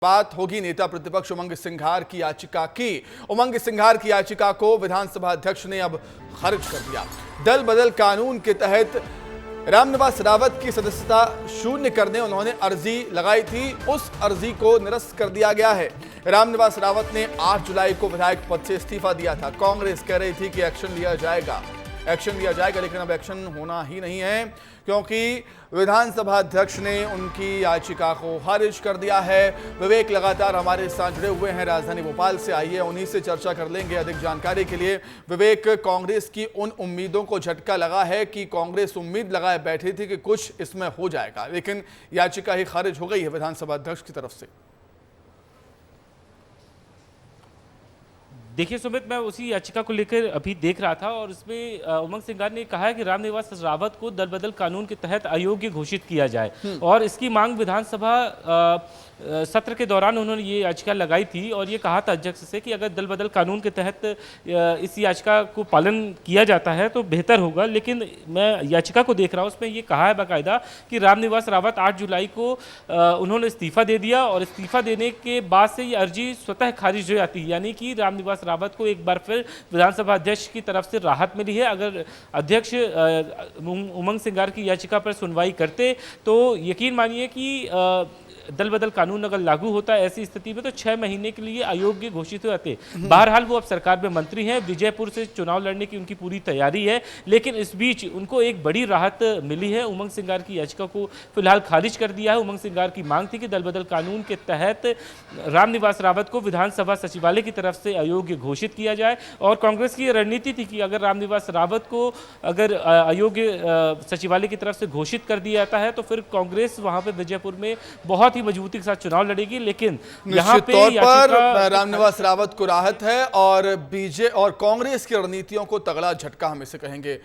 बात होगी नेता प्रतिपक्ष उमंग सिंघार की याचिका की। उमंग सिंघार की याचिका को विधानसभा अध्यक्ष ने अब खारिज कर दिया। दल बदल कानून के तहत रामनिवास रावत की सदस्यता शून्य करने उन्होंने अर्जी लगाई थी, उस अर्जी को निरस्त कर दिया गया है। रामनिवास रावत ने 8 जुलाई को विधायक पद से इस्तीफा दिया था। कांग्रेस कह रही थी कि एक्शन लिया जाएगा, लेकिन अब एक्शन होना ही नहीं है, क्योंकि विधानसभा अध्यक्ष ने उनकी याचिका को खारिज कर दिया है। विवेक लगातार हमारे साथ जुड़े हुए हैं राजधानी भोपाल से, आइए उन्हीं से चर्चा कर लेंगे अधिक जानकारी के लिए। विवेक, कांग्रेस की उन उम्मीदों को झटका लगा है कि कांग्रेस उम्मीद लगाए बैठी थी कि कुछ इसमें हो जाएगा, लेकिन याचिका ही खारिज हो गई है विधानसभा अध्यक्ष की तरफ से। देखिए सुमित, मैं उसी याचिका को लेकर अभी देख रहा था और इसमें उमंग सिंघार ने कहा है कि रामनिवास रावत को दल बदल कानून के तहत अयोग्य घोषित किया जाए और इसकी मांग विधानसभा सत्र के दौरान उन्होंने ये याचिका लगाई थी और ये कहा था अध्यक्ष से कि अगर दल बदल कानून के तहत इस याचिका को पालन किया जाता है तो बेहतर होगा। लेकिन मैं याचिका को देख रहा हूँ, उसमें ये कहा है बाकायदा कि रामनिवास रावत 8 जुलाई को उन्होंने इस्तीफा दे दिया और इस्तीफा देने के बाद से ये अर्जी स्वतः खारिज हो जाती है, यानी कि रामनिवास रावत को एक बार फिर विधानसभा अध्यक्ष की तरफ से राहत मिली है। अगर अध्यक्ष उमंग सिंघार की याचिका पर सुनवाई करते तो यकीन मानिए कि दल बदल कानून अगर लागू होता है ऐसी स्थिति में तो 6 महीने के लिए अयोग्य घोषित हो जाते। बहरहाल वो अब सरकार में मंत्री हैं, विजयपुर से चुनाव लड़ने की उनकी पूरी तैयारी है, लेकिन इस बीच उनको एक बड़ी राहत मिली है। उमंग सिंघार की याचिका को फिलहाल खारिज कर दिया है। उमंग सिंघार की मांग थी कि दल बदल कानून के तहत रामनिवास रावत को विधानसभा सचिवालय की तरफ से अयोग्य घोषित किया जाए और कांग्रेस की रणनीति थी कि अगर रामनिवास रावत को अगर अयोग्य सचिवालय की तरफ से घोषित कर दिया जाता है तो फिर कांग्रेस वहां पर विजयपुर में बहुत ही मजबूती के साथ चुनाव लड़ेगी। लेकिन यहाँ पे तौर पर रामनिवास रावत को राहत है और बीजे और कांग्रेस की रणनीतियों को तगड़ा झटका हम इसे कहेंगे।